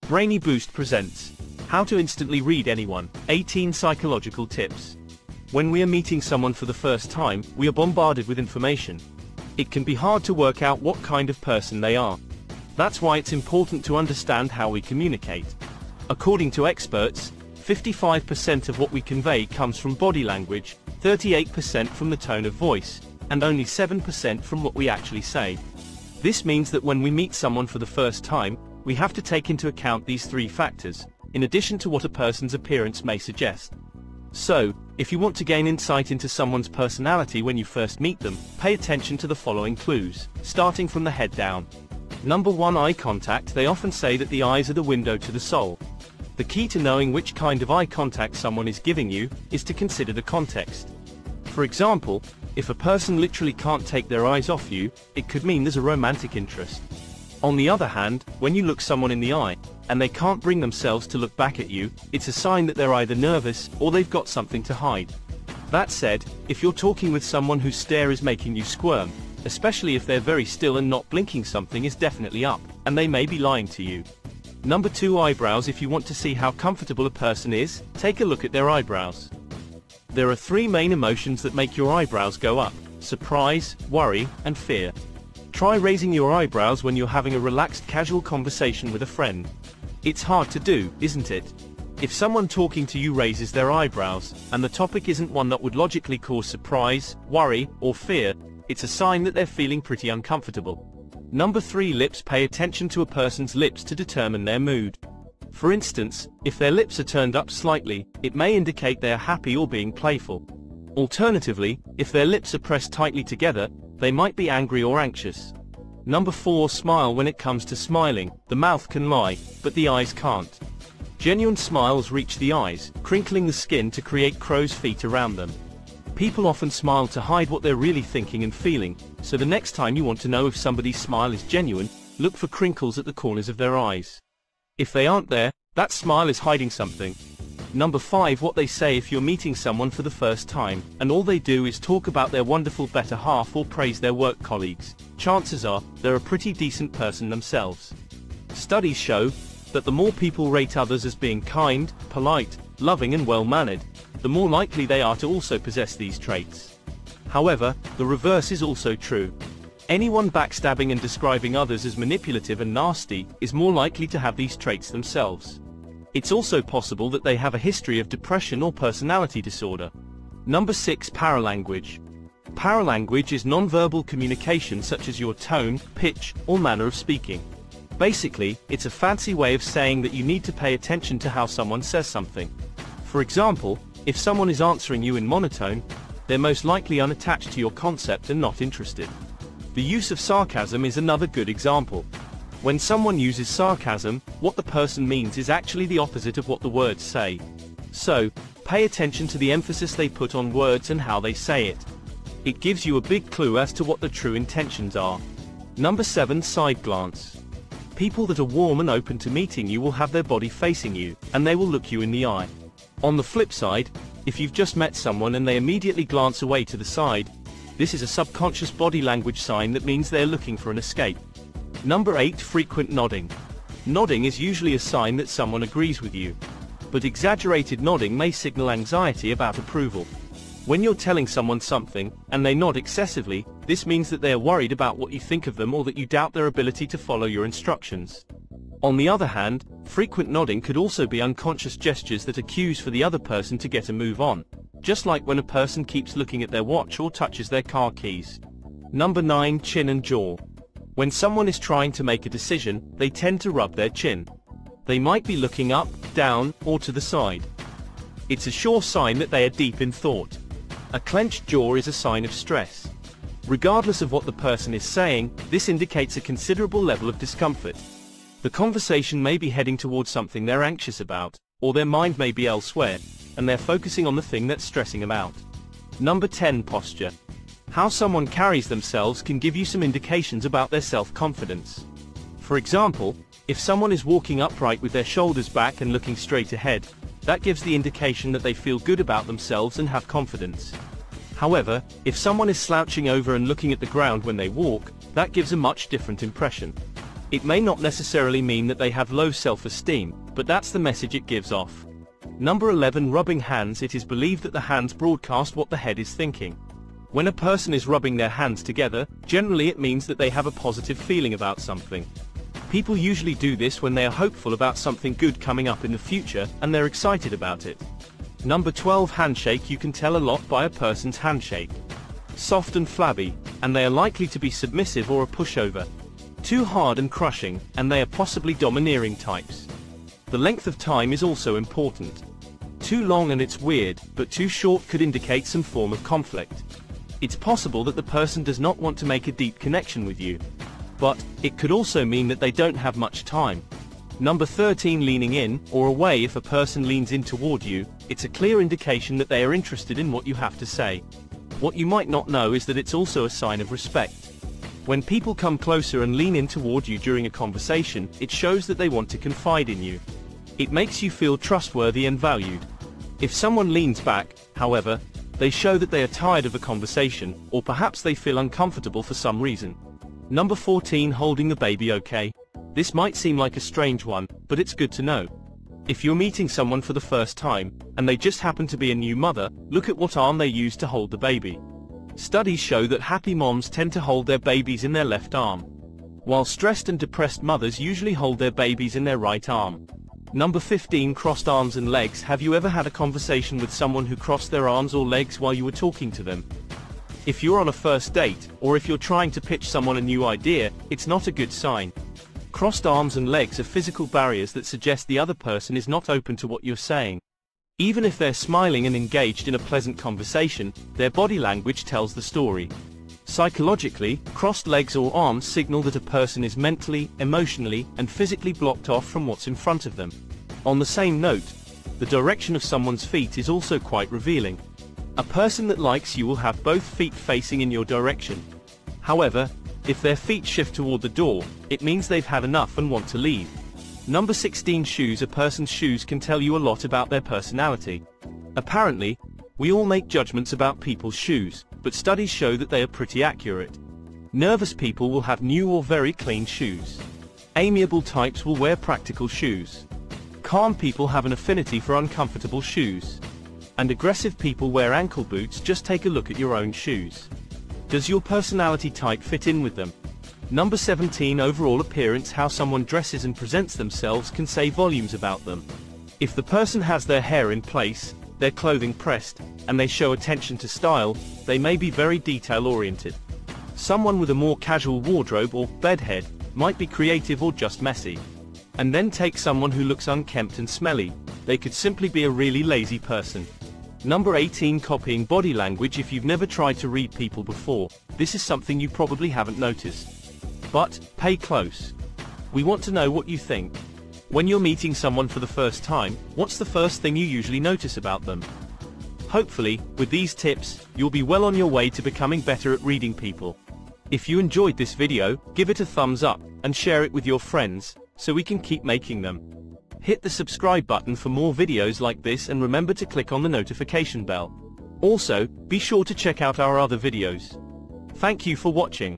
Brainy Boost presents How to Instantly Read Anyone, 18 Psychological Tips. When we are meeting someone for the first time, we are bombarded with information. It can be hard to work out what kind of person they are. That's why it's important to understand how we communicate. According to experts, 55% of what we convey comes from body language, 38% from the tone of voice, and only 7% from what we actually say. This means that when we meet someone for the first time, we have to take into account these three factors, in addition to what a person's appearance may suggest. So, if you want to gain insight into someone's personality when you first meet them, pay attention to the following clues, starting from the head down. Number 1. Eye contact. They often say that the eyes are the window to the soul. The key to knowing which kind of eye contact someone is giving you is to consider the context. For example, if a person literally can't take their eyes off you, it could mean there's a romantic interest. On the other hand, when you look someone in the eye, and they can't bring themselves to look back at you, it's a sign that they're either nervous, or they've got something to hide. That said, if you're talking with someone whose stare is making you squirm, especially if they're very still and not blinking, something is definitely up, and they may be lying to you. Number 2. Eyebrows. If you want to see how comfortable a person is, take a look at their eyebrows. There are three main emotions that make your eyebrows go up: surprise, worry, and fear. Try raising your eyebrows when you're having a relaxed, casual conversation with a friend. It's hard to do, isn't it? If someone talking to you raises their eyebrows, and the topic isn't one that would logically cause surprise, worry, or fear, it's a sign that they're feeling pretty uncomfortable. Number 3. Lips. Pay attention to a person's lips to determine their mood. For instance, if their lips are turned up slightly, it may indicate they are happy or being playful. Alternatively, if their lips are pressed tightly together, they might be angry or anxious. Number 4. Smile. When it comes to smiling, the mouth can lie, but the eyes can't. Genuine smiles reach the eyes, crinkling the skin to create crow's feet around them. People often smile to hide what they're really thinking and feeling, so the next time you want to know if somebody's smile is genuine, look for crinkles at the corners of their eyes. If they aren't there, that smile is hiding something. Number 5. What they say. If you're meeting someone for the first time, and all they do is talk about their wonderful better half or praise their work colleagues, chances are, they're a pretty decent person themselves. Studies show that the more people rate others as being kind, polite, loving and well-mannered, the more likely they are to also possess these traits. However, the reverse is also true. Anyone backstabbing and describing others as manipulative and nasty is more likely to have these traits themselves. It's also possible that they have a history of depression or personality disorder. Number 6. Paralanguage. Paralanguage is nonverbal communication such as your tone, pitch, or manner of speaking. Basically, it's a fancy way of saying that you need to pay attention to how someone says something. For example, if someone is answering you in monotone, they're most likely unattached to your concept and not interested. The use of sarcasm is another good example. When someone uses sarcasm, what the person means is actually the opposite of what the words say. So, pay attention to the emphasis they put on words and how they say it. It gives you a big clue as to what the true intentions are. Number 7. Side glance. People that are warm and open to meeting you will have their body facing you, and they will look you in the eye. On the flip side, if you've just met someone and they immediately glance away to the side, this is a subconscious body language sign that means they're looking for an escape. Number 8. Frequent nodding. Nodding is usually a sign that someone agrees with you. But exaggerated nodding may signal anxiety about approval. When you're telling someone something, and they nod excessively, this means that they are worried about what you think of them or that you doubt their ability to follow your instructions. On the other hand, frequent nodding could also be unconscious gestures that are cues for the other person to get a move on, just like when a person keeps looking at their watch or touches their car keys. Number 9. Chin and jaw. When someone is trying to make a decision, they tend to rub their chin. They might be looking up, down, or to the side. It's a sure sign that they are deep in thought. A clenched jaw is a sign of stress. Regardless of what the person is saying, this indicates a considerable level of discomfort. The conversation may be heading towards something they're anxious about, or their mind may be elsewhere, and they're focusing on the thing that's stressing them out. Number 10. Posture. How someone carries themselves can give you some indications about their self-confidence. For example, if someone is walking upright with their shoulders back and looking straight ahead, that gives the indication that they feel good about themselves and have confidence. However, if someone is slouching over and looking at the ground when they walk, that gives a much different impression. It may not necessarily mean that they have low self-esteem, but that's the message it gives off. Number 11. Rubbing hands. It is believed that the hands broadcast what the head is thinking. When a person is rubbing their hands together, generally it means that they have a positive feeling about something. People usually do this when they are hopeful about something good coming up in the future, and they're excited about it. Number 12. Handshake. You can tell a lot by a person's handshake. Soft and flabby, and they are likely to be submissive or a pushover. Too hard and crushing, and they are possibly domineering types. The length of time is also important. Too long and it's weird, but too short could indicate some form of conflict. It's possible that the person does not want to make a deep connection with you. But it could also mean that they don't have much time. Number 13. Leaning in or away. If a person leans in toward you, it's a clear indication that they are interested in what you have to say. What you might not know is that it's also a sign of respect. When people come closer and lean in toward you during a conversation, it shows that they want to confide in you. It makes you feel trustworthy and valued. If someone leans back, however, they show that they are tired of the conversation, or perhaps they feel uncomfortable for some reason. Number 14. Holding the baby. Okay. This might seem like a strange one, but it's good to know. If you're meeting someone for the first time, and they just happen to be a new mother, look at what arm they use to hold the baby. Studies show that happy moms tend to hold their babies in their left arm, while stressed and depressed mothers usually hold their babies in their right arm. Number 15. Crossed arms and legs. Have you ever had a conversation with someone who crossed their arms or legs while you were talking to them? If you're on a first date, or if you're trying to pitch someone a new idea, it's not a good sign. Crossed arms and legs are physical barriers that suggest the other person is not open to what you're saying. Even if they're smiling and engaged in a pleasant conversation, their body language tells the story. Psychologically, crossed legs or arms signal that a person is mentally, emotionally, and physically blocked off from what's in front of them. On the same note, the direction of someone's feet is also quite revealing. A person that likes you will have both feet facing in your direction. However, if their feet shift toward the door, it means they've had enough and want to leave. Number 16. Shoes. A person's shoes can tell you a lot about their personality. Apparently, we all make judgments about people's shoes, but studies show that they are pretty accurate. Nervous people will have new or very clean shoes. Amiable types will wear practical shoes. Calm people have an affinity for uncomfortable shoes. And aggressive people wear ankle boots. Just take a look at your own shoes. Does your personality type fit in with them? Number 17. Overall appearance. How someone dresses and presents themselves can say volumes about them. If the person has their hair in place, their clothing pressed, and they show attention to style, they may be very detail-oriented. Someone with a more casual wardrobe or bedhead might be creative or just messy. And then take someone who looks unkempt and smelly. They could simply be a really lazy person. Number 18. Copying body language. If you've never tried to read people before, this is something you probably haven't noticed. But pay close. We want to know what you think. When you're meeting someone for the first time, what's the first thing you usually notice about them? Hopefully, with these tips, you'll be well on your way to becoming better at reading people. If you enjoyed this video, give it a thumbs up, and share it with your friends, so we can keep making them. Hit the subscribe button for more videos like this, and remember to click on the notification bell. Also, be sure to check out our other videos. Thank you for watching.